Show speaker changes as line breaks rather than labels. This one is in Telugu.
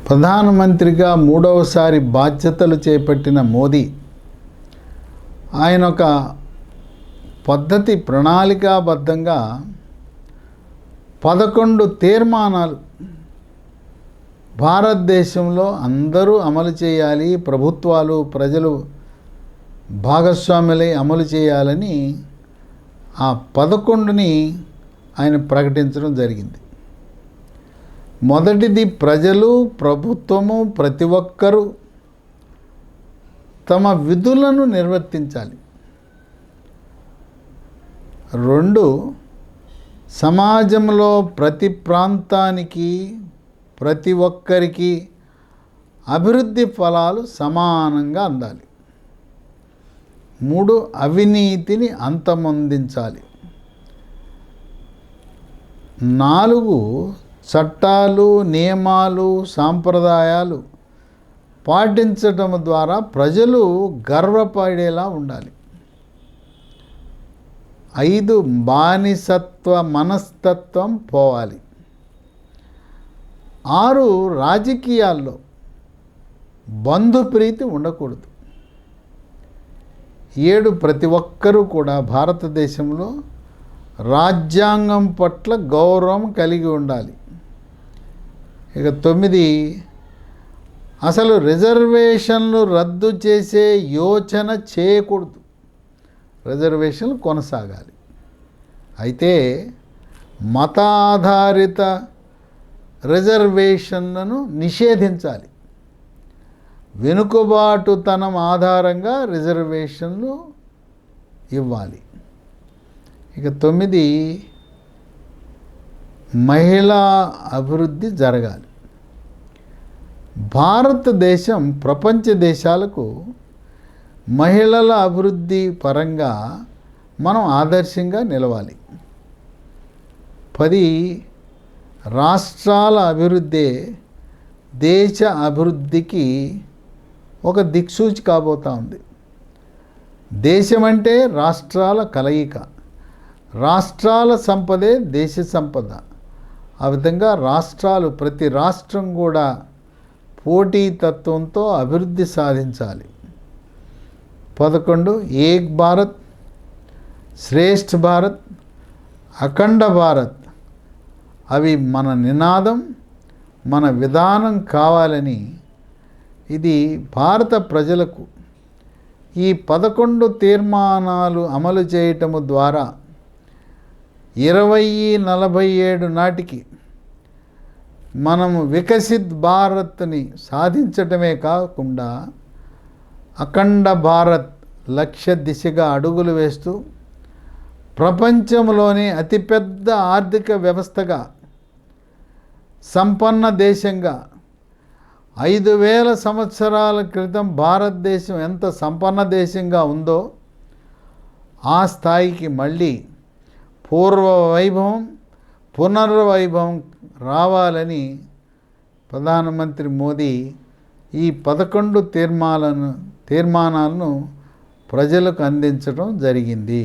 ప్రధానమంత్రిగా మూడవసారి బాధ్యతలు చేపట్టిన మోదీ ఆయన ఒక పద్ధతి ప్రణాళికాబద్ధంగా 11 తీర్మానాలు భారతదేశంలో అందరూ అమలు చేయాలి, ప్రభుత్వాలు ప్రజలు భాగస్వాములై అమలు చేయాలని ఆ 11ని ఆయన ప్రకటించడం జరిగింది. మొదటిది, ప్రజలు ప్రభుత్వము ప్రతి ఒక్కరూ తమ విధులను నిర్వర్తించాలి. 2, సమాజంలో ప్రతి ప్రాంతానికి ప్రతి ఒక్కరికి అభివృద్ధి ఫలాలు సమానంగా అందాలి. 3, అవినీతిని అంతమొందించాలి. 4, చట్టాలు నియమాలు సాంప్రదాయాలు పాటించటం ద్వారా ప్రజలు గర్వపడేలా ఉండాలి. 5, బానిసత్వ మనస్తత్వం పోవాలి. 6, రాజకీయాల్లో బంధుప్రీతి ఉండకూడదు. 7, ప్రతి ఒక్కరూ కూడా భారతదేశంలో రాజ్యాంగం పట్ల గౌరవం కలిగి ఉండాలి. ఇక 9, అసలు రిజర్వేషన్లు రద్దు చేసే యోచన చేయకూడదు, రిజర్వేషన్లు కొనసాగాలి. అయితే మత ఆధారిత రిజర్వేషన్లను నిషేధించాలి. వెనుకబాటుతనం ఆధారంగా రిజర్వేషన్లు ఇవ్వాలి. ఇక 9, మహిళా అభివృద్ధి జరగాలి. భారతదేశం ప్రపంచ దేశాలకు మహిళల అభివృద్ధి పరంగా మనం ఆదర్శంగా నిలవాలి. 10, రాష్ట్రాల అభివృద్ధి దేశ అభివృద్ధికి ఒక దిక్సూచి కాబోతా ఉంది. దేశం అంటే రాష్ట్రాల కలయిక, రాష్ట్రాల సంపదే దేశ సంపద. ఆ విధంగా రాష్ట్రాలు ప్రతి రాష్ట్రం కూడా పోటీతత్వంతో అభివృద్ధి సాధించాలి. 11, ఏక్ భారత్ శ్రేష్ఠ భారత్ అఖండ భారత్ అవి మన నినాదం, మన విధానం కావాలని ఇది భారత ప్రజలకు ఈ 11 తీర్మానాలు అమలు చేయటము ద్వారా 2047 నాటికి మనము వికసిత్ భారత్ని సాధించటమే కాకుండా అఖండ భారత్ లక్ష్య దిశగా అడుగులు వేస్తూ ప్రపంచంలోని అతిపెద్ద ఆర్థిక వ్యవస్థగా, సంపన్న దేశంగా, 5000 సంవత్సరాల క్రితం భారతదేశం ఎంత సంపన్న దేశంగా ఉందో ఆ స్థాయికి మళ్ళీ పూర్వ వైభవం పునర్వైభవం రావాలని ప్రధానమంత్రి మోదీ ఈ 11 తీర్మానాలను ప్రజలకు అందించడం జరిగింది.